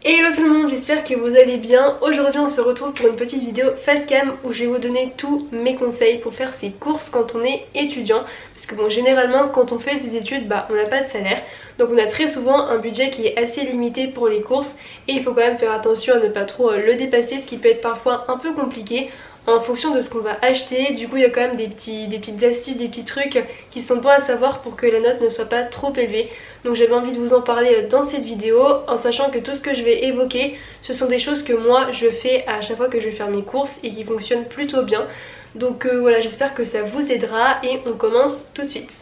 Hello tout le monde, j'espère que vous allez bien. Aujourd'hui on se retrouve pour une petite vidéo face cam où je vais vous donner tous mes conseils pour faire ses courses quand on est étudiant. Parce que bon, généralement quand on fait ses études, on n'a pas de salaire. Donc on a très souvent un budget qui est assez limité pour les courses. Et il faut quand même faire attention à ne pas trop le dépasser, ce qui peut être parfois un peu compliqué en fonction de ce qu'on va acheter. Du coup il y a quand même des petites astuces, des petits trucs qui sont bons à savoir pour que la note ne soit pas trop élevée. Donc j'avais envie de vous en parler dans cette vidéo, en sachant que tout ce que je vais évoquer, ce sont des choses que moi je fais à chaque fois que je vais faire mes courses et qui fonctionnent plutôt bien. Donc voilà, j'espère que ça vous aidera et on commence tout de suite.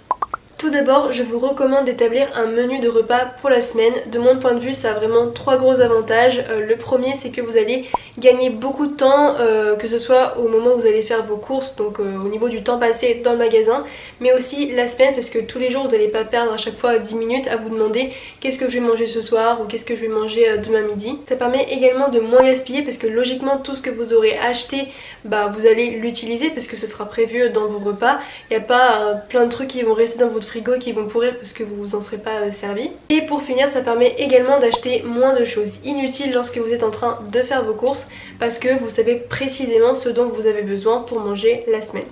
Tout d'abord, je vous recommande d'établir un menu de repas pour la semaine. De mon point de vue, ça a vraiment trois gros avantages. Le premier, c'est que vous allez gagner beaucoup de temps, que ce soit au moment où vous allez faire vos courses, donc au niveau du temps passé dans le magasin, mais aussi la semaine, parce que tous les jours, vous n'allez pas perdre à chaque fois 10 minutes à vous demander qu'est-ce que je vais manger ce soir ou qu'est-ce que je vais manger demain midi. Ça permet également de moins gaspiller, parce que logiquement, tout ce que vous aurez acheté, vous allez l'utiliser, parce que ce sera prévu dans vos repas. Il n'y a pas plein de trucs qui vont rester dans votre frigo qui vont pourrir parce que vous vous en serez pas servi. Et pour finir, ça permet également d'acheter moins de choses inutiles lorsque vous êtes en train de faire vos courses, parce que vous savez précisément ce dont vous avez besoin pour manger la semaine.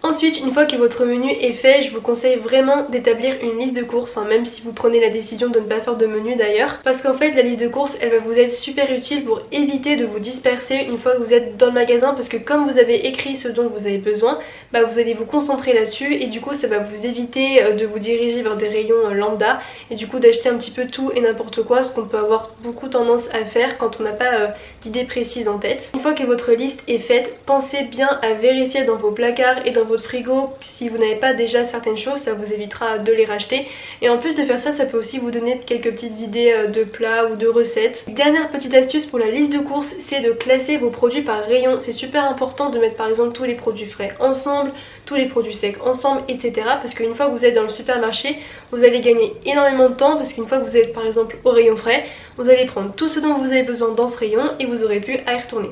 Ensuite, une fois que votre menu est fait, je vous conseille vraiment d'établir une liste de courses, même si vous prenez la décision de ne pas faire de menu d'ailleurs, parce qu'en fait la liste de courses elle va vous être super utile pour éviter de vous disperser une fois que vous êtes dans le magasin, parce que comme vous avez écrit ce dont vous avez besoin, vous allez vous concentrer là-dessus et du coup ça va vous éviter de vous diriger vers des rayons lambda et du coup d'acheter un petit peu tout et n'importe quoi, ce qu'on peut avoir beaucoup tendance à faire quand on n'a pas d'idée précise en tête. Une fois que votre liste est faite, pensez bien à vérifier dans vos placards et dans votre frigo si vous n'avez pas déjà certaines choses, ça vous évitera de les racheter. Et en plus de faire ça, ça peut aussi vous donner quelques petites idées de plats ou de recettes. Dernière petite astuce pour la liste de courses, c'est de classer vos produits par rayon. C'est super important de mettre par exemple tous les produits frais ensemble, tous les produits secs ensemble, etc. Parce qu'une fois que vous êtes dans le supermarché, vous allez gagner énormément de temps, parce qu'une fois que vous êtes par exemple au rayon frais, vous allez prendre tout ce dont vous avez besoin dans ce rayon et vous aurez pu à y retourner.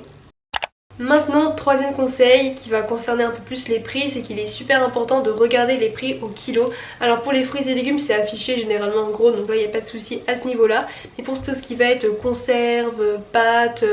Maintenant, troisième conseil qui va concerner un peu plus les prix, c'est qu'il est super important de regarder les prix au kilo. Alors pour les fruits et légumes c'est affiché généralement en gros, donc là il n'y a pas de souci à ce niveau là. Mais pour tout ce qui va être conserve, pâtes,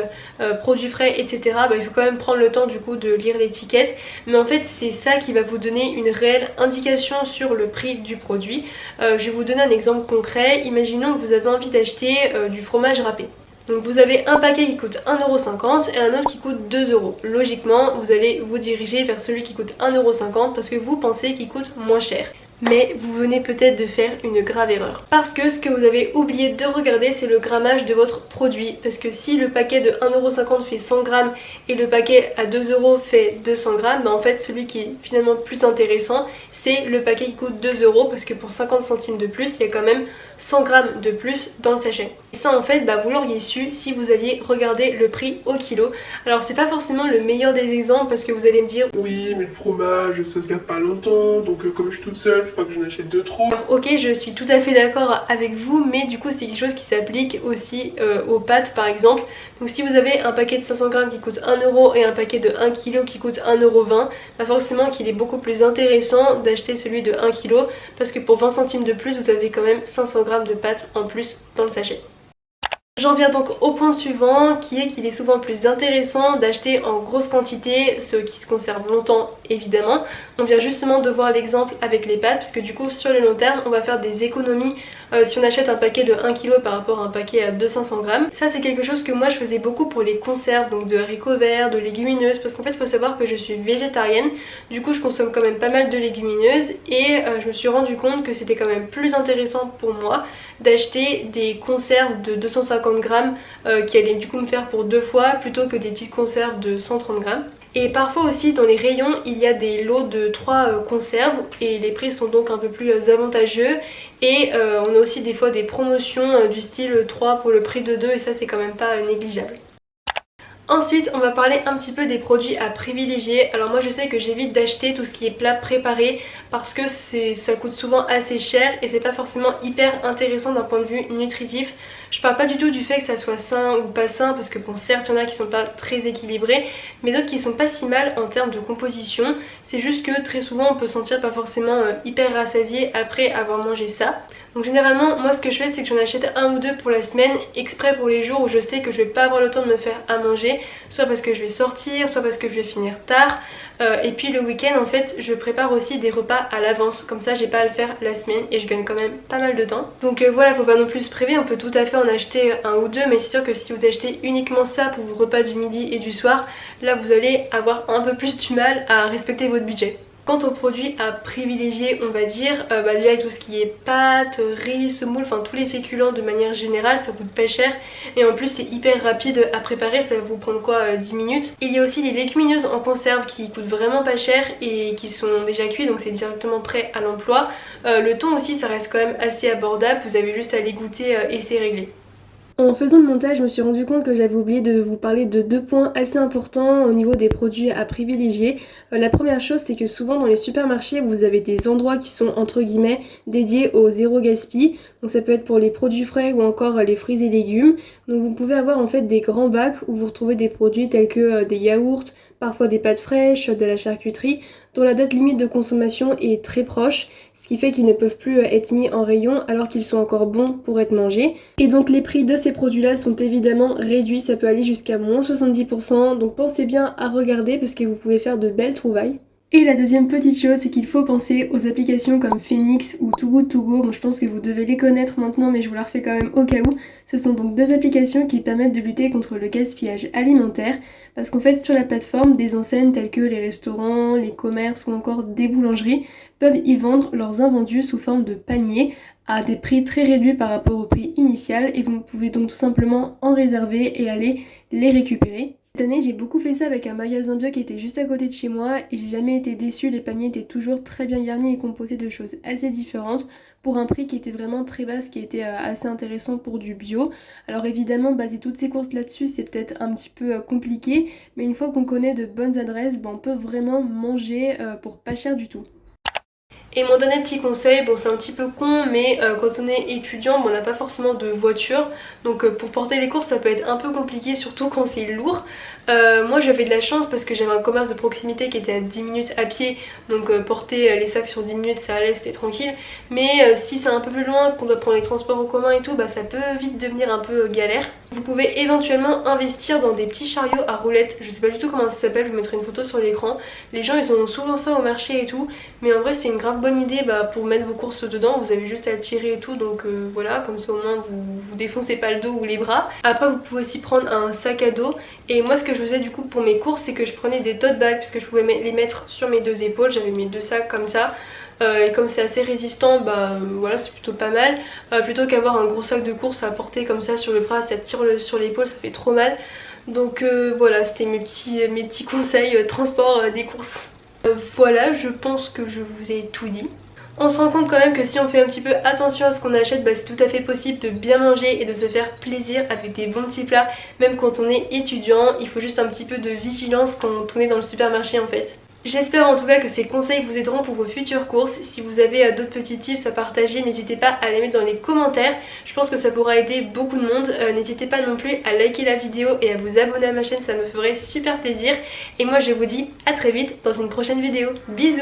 produits frais, etc. Il faut quand même prendre le temps du coup de lire l'étiquette. Mais en fait c'est ça qui va vous donner une réelle indication sur le prix du produit. Je vais vous donner un exemple concret. Imaginons que vous avez envie d'acheter du fromage râpé. Donc vous avez un paquet qui coûte 1,50€ et un autre qui coûte 2€. Logiquement, vous allez vous diriger vers celui qui coûte 1,50€ parce que vous pensez qu'il coûte moins cher. Mais vous venez peut-être de faire une grave erreur. Parce que ce que vous avez oublié de regarder, c'est le grammage de votre produit. Parce que si le paquet de 1,50€ fait 100 grammes et le paquet à 2€ fait 200 grammes, en fait celui qui est finalement plus intéressant, c'est le paquet qui coûte 2€, parce que pour 50 centimes de plus, il y a quand même 100 grammes de plus dans le sachet. Et ça en fait, vous l'auriez su si vous aviez regardé le prix au kilo. Alors c'est pas forcément le meilleur des exemples, parce que vous allez me dire oui mais le fromage ça se garde pas longtemps, donc comme je suis toute seule, faut pas que j'en achète deux trop. Alors ok, je suis tout à fait d'accord avec vous, mais du coup c'est quelque chose qui s'applique aussi aux pâtes par exemple. Donc si vous avez un paquet de 500 grammes qui coûte 1€ et un paquet de 1 kg qui coûte 1,20€, forcément qu'il est beaucoup plus intéressant d'acheter celui de 1 kg, parce que pour 20 centimes de plus vous avez quand même 500 grammes de pâtes en plus dans le sachet. J'en viens donc au point suivant, qui est qu'il est souvent plus intéressant d'acheter en grosse quantité, ce qui se conserve longtemps évidemment. On vient justement de voir l'exemple avec les pâtes, puisque du coup sur le long terme on va faire des économies si on achète un paquet de 1 kg par rapport à un paquet de 500 grammes. Ça c'est quelque chose que moi je faisais beaucoup pour les conserves, donc de haricots verts, de légumineuses, parce qu'en fait il faut savoir que je suis végétarienne, du coup je consomme quand même pas mal de légumineuses et je me suis rendu compte que c'était quand même plus intéressant pour moi d'acheter des conserves de 250 grammes qui allaient du coup me faire pour 2 fois, plutôt que des petites conserves de 130 grammes. Et parfois aussi dans les rayons il y a des lots de 3 conserves et les prix sont donc un peu plus avantageux, et on a aussi des fois des promotions du style 3 pour le prix de 2, et ça c'est quand même pas négligeable. Ensuite on va parler un petit peu des produits à privilégier. Alors moi je sais que j'évite d'acheter tout ce qui est plat préparé parce que ça coûte souvent assez cher et c'est pas forcément hyper intéressant d'un point de vue nutritif. Je parle pas du tout du fait que ça soit sain ou pas sain, parce que bon certes il y en a qui sont pas très équilibrés, mais d'autres qui sont pas si mal en termes de composition. C'est juste que très souvent on peut se sentir pas forcément hyper rassasié après avoir mangé ça. Donc généralement moi ce que je fais c'est que j'en achète un ou deux pour la semaine exprès pour les jours où je sais que je vais pas avoir le temps de me faire à manger, soit parce que je vais sortir, soit parce que je vais finir tard. Et puis le week-end en fait je prépare aussi des repas à l'avance, comme ça j'ai pas à le faire la semaine et je gagne quand même pas mal de temps. Donc voilà, faut pas non plus se priver, on peut tout à fait en acheter un ou deux, mais c'est sûr que si vous achetez uniquement ça pour vos repas du midi et du soir, là vous allez avoir un peu plus du mal à respecter votre budget. Quant aux produits à privilégier, on va dire, déjà tout ce qui est pâtes, riz, semoule, enfin tous les féculents de manière générale, ça coûte pas cher et en plus c'est hyper rapide à préparer, ça va vous prendre quoi, 10 minutes. Il y a aussi les légumineuses en conserve qui coûtent vraiment pas cher et qui sont déjà cuits, donc c'est directement prêt à l'emploi. Le thon aussi ça reste quand même assez abordable, vous avez juste à les goûter et c'est réglé. En faisant le montage, je me suis rendu compte que j'avais oublié de vous parler de deux points assez importants au niveau des produits à privilégier. La première chose, c'est que souvent dans les supermarchés, vous avez des endroits qui sont entre guillemets dédiés au zéro gaspille. Donc ça peut être pour les produits frais ou encore les fruits et légumes. Donc vous pouvez avoir en fait des grands bacs où vous retrouvez des produits tels que des yaourts, parfois des pâtes fraîches, de la charcuterie, dont la date limite de consommation est très proche, ce qui fait qu'ils ne peuvent plus être mis en rayon alors qu'ils sont encore bons pour être mangés. Et donc les prix de ces produits-là sont évidemment réduits, ça peut aller jusqu'à moins 70%, donc pensez bien à regarder parce que vous pouvez faire de belles trouvailles. Et la deuxième petite chose, c'est qu'il faut penser aux applications comme Phoenix ou Too Good To Go. Bon, je pense que vous devez les connaître maintenant, mais je vous la refais quand même au cas où. Ce sont donc deux applications qui permettent de lutter contre le gaspillage alimentaire. Parce qu'en fait, sur la plateforme, des enseignes telles que les restaurants, les commerces ou encore des boulangeries peuvent y vendre leurs invendus sous forme de paniers à des prix très réduits par rapport au prix initial. Et vous pouvez donc tout simplement en réserver et aller les récupérer. Cette année, j'ai beaucoup fait ça avec un magasin bio qui était juste à côté de chez moi et j'ai jamais été déçue, les paniers étaient toujours très bien garnis et composés de choses assez différentes pour un prix qui était vraiment très bas, ce qui était assez intéressant pour du bio. Alors évidemment, baser toutes ces courses là-dessus, c'est peut-être un petit peu compliqué, mais une fois qu'on connaît de bonnes adresses, on peut vraiment manger pour pas cher du tout. Et mon dernier petit conseil, bon c'est un petit peu con mais quand on est étudiant on n'a pas forcément de voiture, donc pour porter les courses ça peut être un peu compliqué, surtout quand c'est lourd. Moi j'avais de la chance parce que j'avais un commerce de proximité qui était à 10 minutes à pied, donc porter les sacs sur 10 minutes ça allait, c'était tranquille. Mais si c'est un peu plus loin, qu'on doit prendre les transports en commun et tout, ça peut vite devenir un peu galère. Vous pouvez éventuellement investir dans des petits chariots à roulettes, je sais pas du tout comment ça s'appelle, je vous mettrai une photo sur l'écran. Les gens ils ont souvent ça au marché et tout, mais en vrai c'est une grave bonne idée pour mettre vos courses dedans, vous avez juste à le tirer et tout, donc voilà, comme ça au moins vous défoncez pas le dos ou les bras. Après vous pouvez aussi prendre un sac à dos, et moi ce que je faisais du coup pour mes courses c'est que je prenais des tote bags puisque je pouvais les mettre sur mes deux épaules, j'avais mes deux sacs comme ça. Et comme c'est assez résistant, voilà c'est plutôt pas mal. Plutôt qu'avoir un gros sac de courses à porter comme ça sur le bras, ça tire sur l'épaule, ça fait trop mal. Donc voilà, c'était mes petits conseils transport des courses. Voilà, je pense que je vous ai tout dit. On se rend compte quand même que si on fait un petit peu attention à ce qu'on achète, c'est tout à fait possible de bien manger et de se faire plaisir avec des bons petits plats, même quand on est étudiant. Il faut juste un petit peu de vigilance quand on est dans le supermarché en fait. J'espère en tout cas que ces conseils vous aideront pour vos futures courses. Si vous avez d'autres petits tips à partager, n'hésitez pas à les mettre dans les commentaires. Je pense que ça pourra aider beaucoup de monde. N'hésitez pas non plus à liker la vidéo et à vous abonner à ma chaîne, ça me ferait super plaisir. Et moi je vous dis à très vite dans une prochaine vidéo. Bisous!